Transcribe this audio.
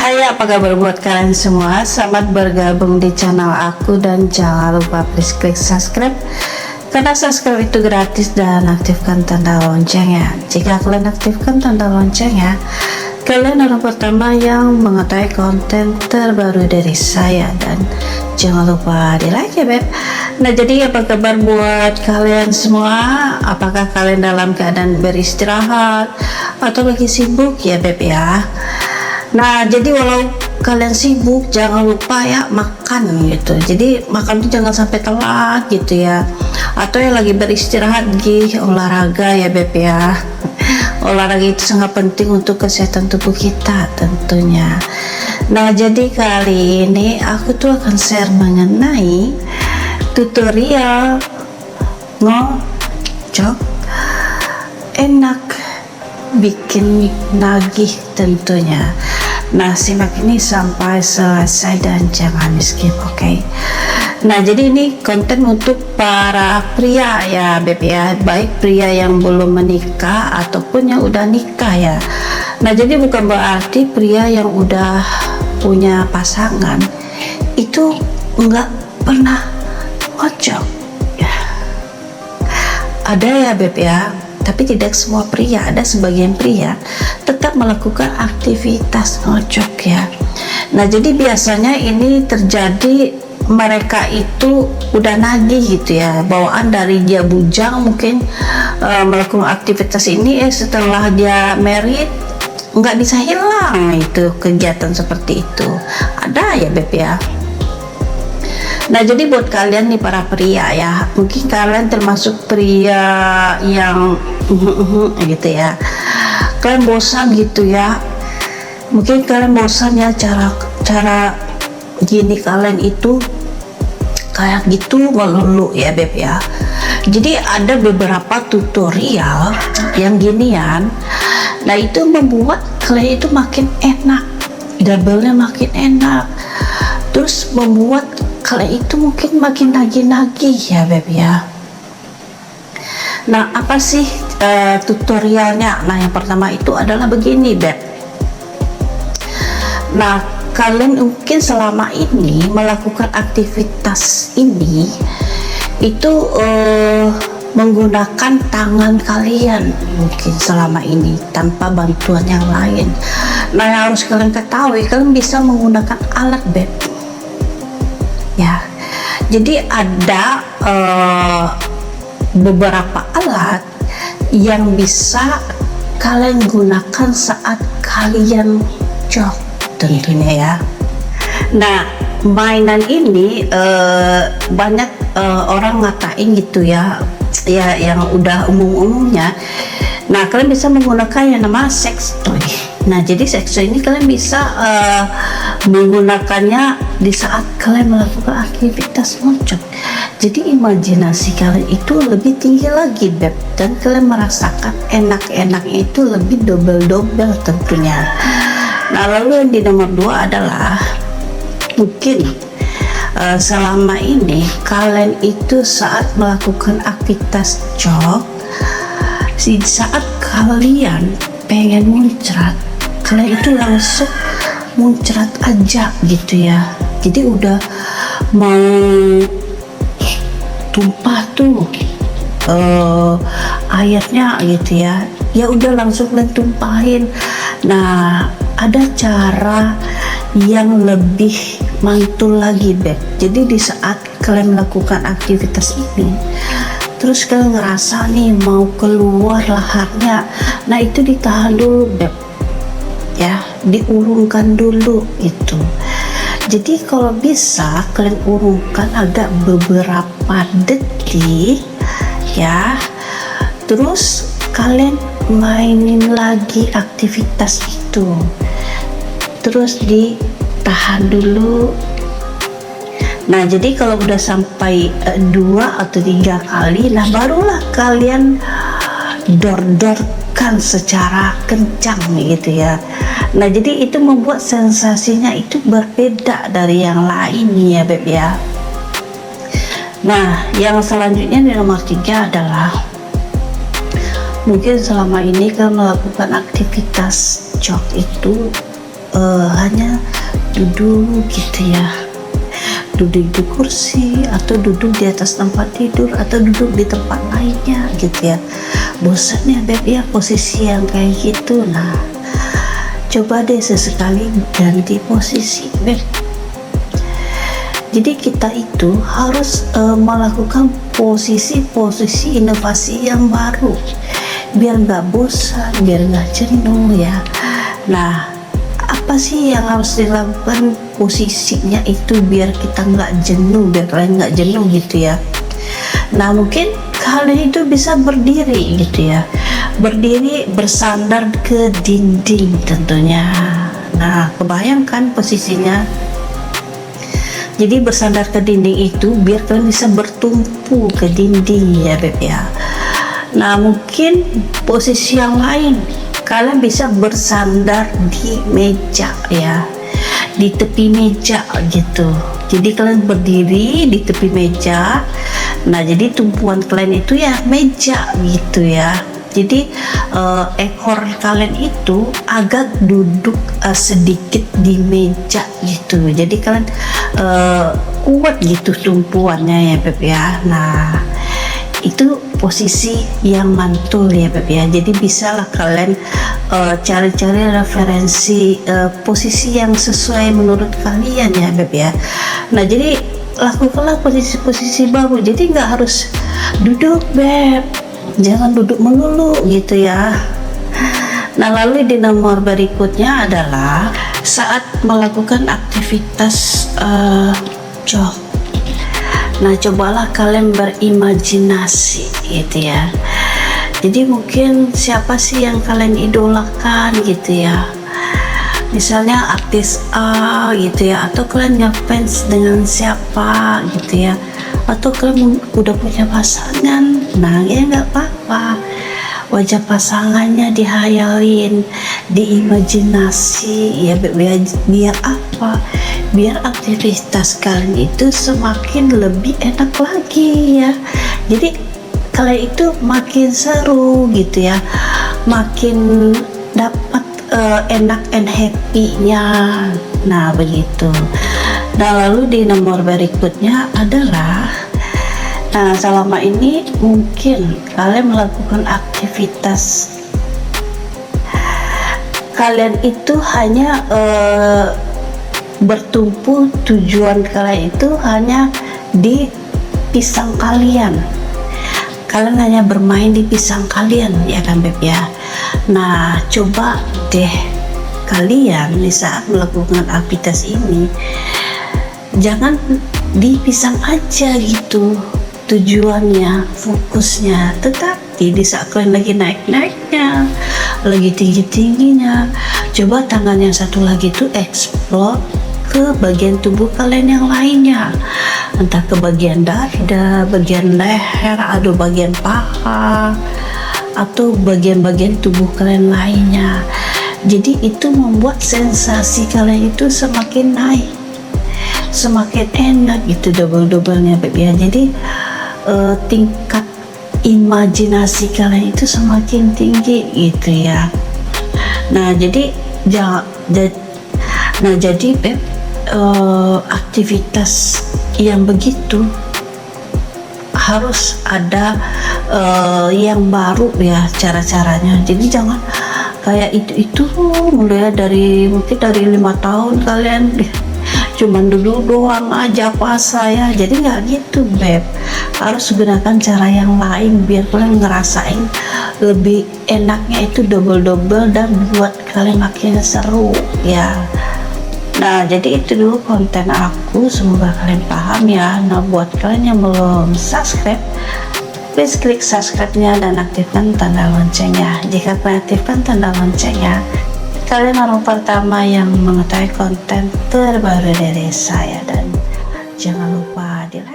Hai, apa kabar buat kalian semua? Selamat bergabung di channel aku dan jangan lupa please klik subscribe karena subscribe itu gratis dan aktifkan tanda loncengnya. Jika kalian aktifkan tanda loncengnya, kalian orang pertama yang mengetahui konten terbaru dari saya, dan jangan lupa di like ya beb. Nah, jadi apa kabar buat kalian semua? Apakah kalian dalam keadaan beristirahat atau lagi sibuk ya beb ya? Nah, jadi walau kalian sibuk, jangan lupa ya makan gitu. Jadi makan tuh jangan sampai telat gitu ya. Atau yang lagi beristirahat lagi olahraga ya beb ya. Olahraga itu sangat penting untuk kesehatan tubuh kita tentunya. Nah, jadi kali ini aku tuh akan share mengenai tutorial ngocok enak bikin nagih tentunya. Nah, simak ini sampai selesai dan jangan skip, oke? Nah, jadi ini konten untuk para pria ya beb ya, baik pria yang belum menikah ataupun yang udah nikah ya. Nah, jadi bukan berarti pria yang udah punya pasangan itu enggak pernah ngocok ya. Ada ya beb ya, tapi tidak semua pria. Ada sebagian pria tetap melakukan aktivitas ngocok ya. Nah, jadi biasanya ini terjadi mereka itu udah nagih gitu ya, bawaan dari dia bujang mungkin melakukan aktivitas ini, setelah dia married nggak bisa hilang itu kegiatan seperti itu. Ada ya beb ya. Nah, jadi buat kalian nih para pria ya, mungkin kalian termasuk pria yang gitu ya, kalian bosan gitu ya, mungkin kalian bosan ya cara gini kalian itu kayak gitu melulu ya beb ya. Jadi ada beberapa tutorial yang ginian. Nah, itu membuat kalian itu makin enak, double-nya makin enak, terus membuat kalian itu mungkin makin nagih-nagih ya beb ya. Nah, apa sih tutorialnya? Nah, yang pertama itu adalah begini beb. Nah, kalian mungkin selama ini melakukan aktivitas ini itu menggunakan tangan kalian mungkin selama ini tanpa bantuan yang lain. Nah, yang harus kalian ketahui, kalian bisa menggunakan alat beb ya. Jadi ada beberapa alat yang bisa kalian gunakan saat kalian jog tentunya ya. Nah, mainan ini banyak orang ngatain gitu ya, ya yang udah umum-umumnya. Nah, kalian bisa menggunakan yang nama sex toy. Nah, jadi sex toy ini kalian bisa menggunakannya di saat kalian melakukan aktivitas ngocok. Jadi imajinasi kalian itu lebih tinggi lagi beb, dan kalian merasakan enak-enaknya itu lebih double-double tentunya. Nah, lalu yang di nomor 2 adalah mungkin selama ini kalian itu saat melakukan aktivitas jog, saat kalian pengen muncrat, kalian itu langsung muncrat aja gitu ya. Jadi udah mau tumpah tuh airnya gitu ya, ya udah langsung kalian tumpahin. Nah, ada cara yang lebih mantul lagi beb. Jadi di saat kalian melakukan aktivitas ini, terus kalian ngerasa nih mau keluar laharnya, nah itu ditahan dulu beb ya, diurungkan dulu itu. Jadi kalau bisa kalian urungkan agak beberapa detik ya, terus kalian mainin lagi aktivitas itu, terus ditahan dulu. Nah, jadi kalau udah sampai 2 atau 3 kali, nah barulah kalian dor-dorkan secara kencang gitu ya. Nah, jadi itu membuat sensasinya itu berbeda dari yang lain ya beb ya. Nah, yang selanjutnya di nomor 3 adalah mungkin selama ini kan melakukan aktivitas jog itu hanya duduk gitu ya, duduk di kursi atau duduk di atas tempat tidur atau duduk di tempat lainnya gitu ya. Bosan ya beb ya posisi yang kayak gitu. Nah, coba deh sesekali ganti posisi beb. Jadi kita itu harus melakukan posisi-posisi inovasi yang baru biar nggak bosan, biar nggak jenuh ya. Nah, apa sih yang harus dilakukan posisinya itu biar kita nggak jenuh, biar kalian nggak jenuh gitu ya. Nah, mungkin kalian itu bisa berdiri gitu ya, berdiri bersandar ke dinding tentunya. Nah, kebayangkan posisinya. Jadi bersandar ke dinding itu biar kalian bisa bertumpu ke dinding ya beb ya. Nah, mungkin posisi yang lain kalian bisa bersandar di meja ya, di tepi meja gitu. Jadi kalian berdiri di tepi meja. Nah, jadi tumpuan kalian itu ya meja gitu ya. Jadi ekor kalian itu agak duduk sedikit di meja gitu. Jadi kalian kuat gitu tumpuannya ya beb ya. Nah, itu posisi yang mantul ya beb ya. Jadi bisalah kalian cari-cari referensi posisi yang sesuai menurut kalian ya beb ya. Nah, jadi lakukanlah posisi-posisi baru. Jadi nggak harus duduk beb, jangan duduk melulu gitu ya. Nah, lalu di nomor berikutnya adalah saat melakukan aktivitas jog. Nah, cobalah kalian berimajinasi gitu ya. Jadi mungkin siapa sih yang kalian idolakan gitu ya, misalnya artis A gitu ya, atau kalian ngefans dengan siapa gitu ya, atau kalian udah punya pasangan. Nah, ya nggak apa-apa, wajah pasangannya dihayalin, diimajinasi ya biar apa, biar aktivitas kalian itu semakin lebih enak lagi ya. Jadi kalian itu makin seru gitu ya, makin dapat enak and happy-nya. Nah, begitu. Nah, lalu di nomor berikutnya adalah, nah, selama ini mungkin kalian melakukan aktivitas kalian itu hanya bertumpu, tujuan kalian itu hanya di pisang kalian. Kalian hanya bermain di pisang kalian ya kan beb ya. Nah, coba deh kalian di saat melakukan aktivitas ini jangan di pisang aja gitu tujuannya, fokusnya, tetapi di saat kalian lagi naik-naiknya, lagi tinggi-tingginya, coba tangan yang satu lagi tuh explore ke bagian tubuh kalian yang lainnya, entah ke bagian dada, bagian leher, atau bagian paha, atau bagian-bagian tubuh kalian lainnya. Jadi itu membuat sensasi kalian itu semakin naik, semakin enak gitu, double-doublenya beb ya. Jadi tingkat imajinasi kalian itu semakin tinggi gitu ya. Nah, jadi beb, aktivitas yang begitu harus ada yang baru ya cara-caranya. Jadi jangan kayak itu mulu ya, mungkin dari 5 tahun kalian cuman duduk doang aja puasa ya. Jadi nggak gitu beb, harus gunakan cara yang lain biar kalian ngerasain lebih enaknya itu double-double dan buat kalian makin seru ya. Nah, jadi itu dulu konten aku, semoga kalian paham ya. Nah, buat kalian yang belum subscribe, please klik subscribe-nya dan aktifkan tanda loncengnya. Jika kalian aktifkan tanda loncengnya, kalian orang pertama yang mengetahui konten terbaru dari saya. Dan jangan lupa di like,